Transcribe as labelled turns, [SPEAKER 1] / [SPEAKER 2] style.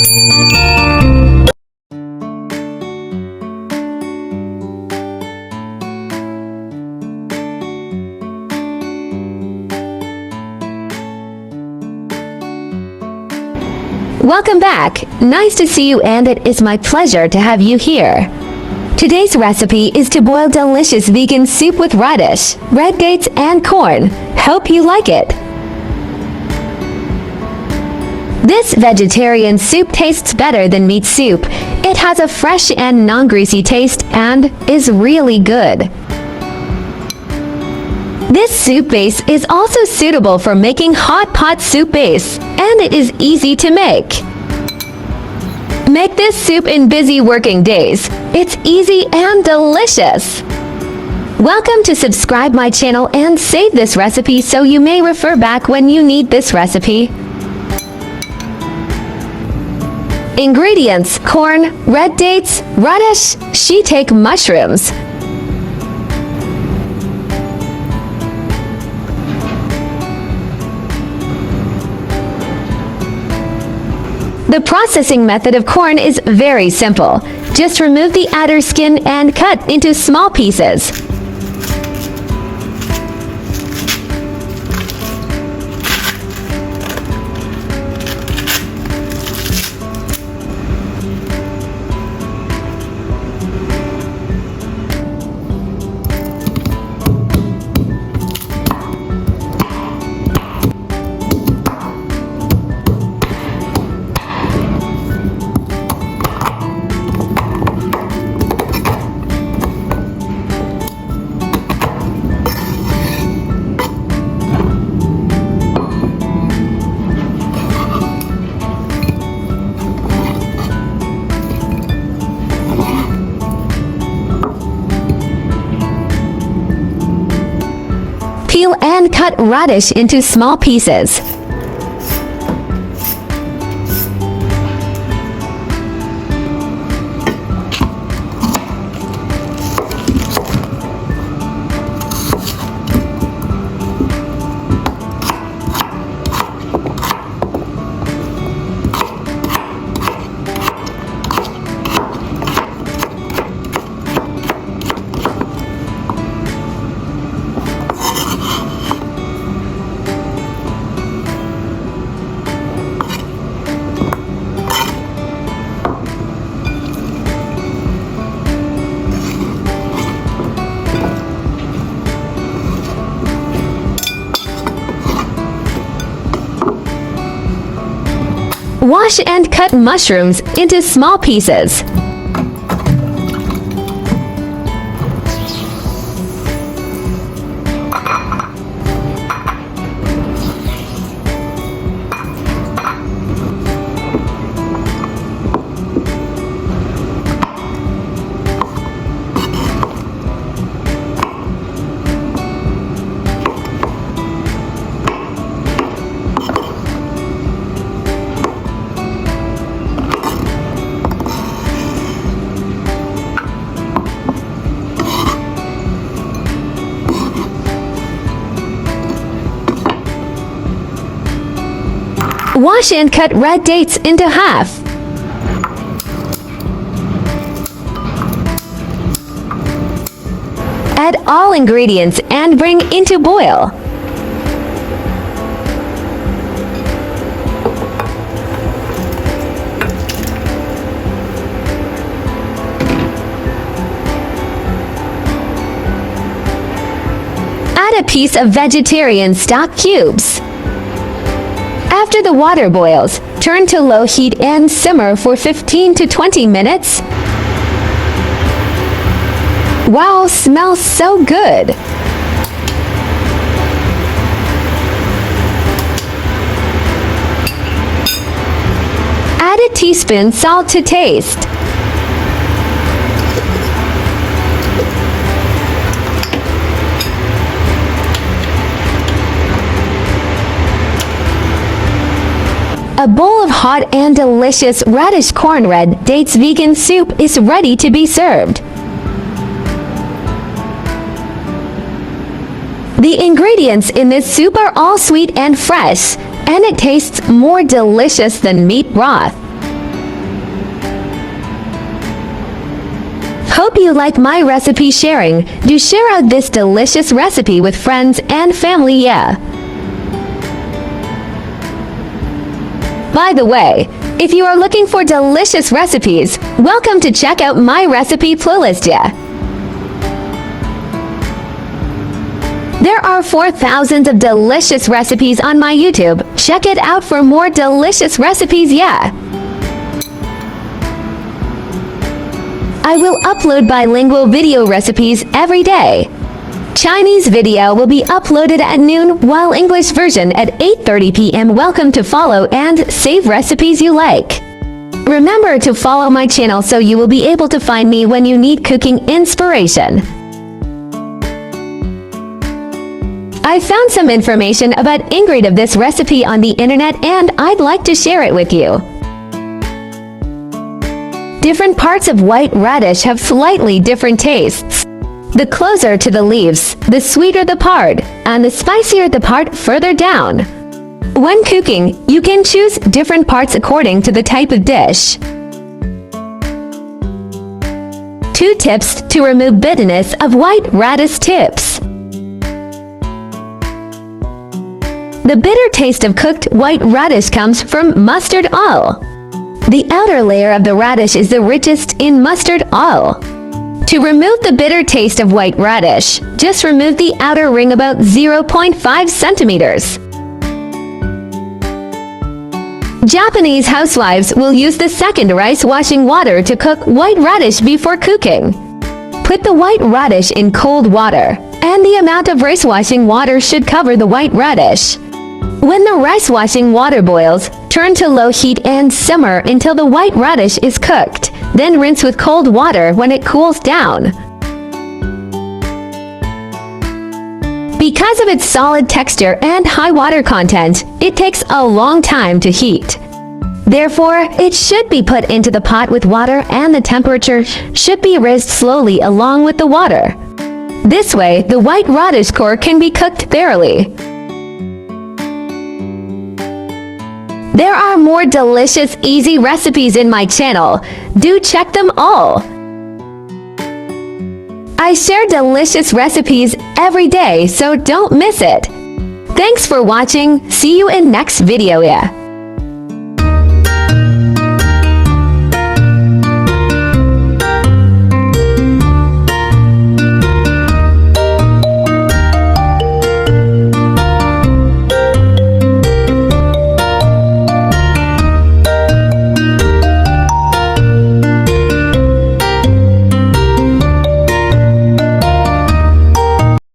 [SPEAKER 1] Welcome back! Nice to see you, and it is my pleasure to have you here. Today's recipe is to boil delicious vegan soup with radish, red dates, and corn. Hope you like it! This vegetarian soup tastes better than meat soup. It has a fresh and non-greasy taste and is really good. This soup base is also suitable for making hot pot soup base, and it is easy to make. Make this soup in busy working days. It's easy and delicious. Welcome to subscribe my channel and save this recipe so you may refer back when you need this recipe. Ingredients: corn, red dates, radish, shiitake mushrooms. The processing method of corn is very simple. Just remove the outer skin and cut into small pieces. Peel and cut radish into small pieces. Wash and cut mushrooms into small pieces. Wash and cut red dates into half. Add all ingredients and bring into boil. Add a piece of vegetarian stock cubes. After the water boils, turn to low heat and simmer for 15 to 20 minutes. Wow, smells so good! Add a teaspoon salt to taste. A bowl of hot and delicious radish corn red dates vegan soup is ready to be served. The ingredients in this soup are all sweet and fresh, and it tastes more delicious than meat broth. Hope you like my recipe sharing. Do share out this delicious recipe with friends and family, yeah. By the way, if you are looking for delicious recipes, welcome to check out my recipe playlist, yeah. There are 4,000 of delicious recipes on my YouTube. Check it out for more delicious recipes, yeah. I will upload bilingual video recipes every day. Chinese video will be uploaded at noon, while English version at 8:30 p.m. Welcome to follow and save recipes you like. Remember to follow my channel so you will be able to find me when you need cooking inspiration. I found some information about ingredient of this recipe on the internet and I'd like to share it with you. Different parts of white radish have slightly different tastes. The closer to the leaves, the sweeter the part, and the spicier the part further down. When cooking, you can choose different parts according to the type of dish. 2 tips to remove bitterness of white radish tips. The bitter taste of cooked white radish comes from mustard oil. The outer layer of the radish is the richest in mustard oil. To remove the bitter taste of white radish, just remove the outer ring about 0.5 centimeters. Japanese housewives will use the second rice washing water to cook white radish before cooking. Put the white radish in cold water, and the amount of rice washing water should cover the white radish. When the rice washing water boils, turn to low heat and simmer until the white radish is cooked. Then rinse with cold water when it cools down. Because of its solid texture and high water content, it takes a long time to heat. Therefore, it should be put into the pot with water and the temperature should be raised slowly along with the water. This way, the white radish core can be cooked thoroughly. There are more delicious, easy recipes in my channel. Do check them all. I share delicious recipes every day, so don't miss it. Thanks for watching. See you in next video, yeah.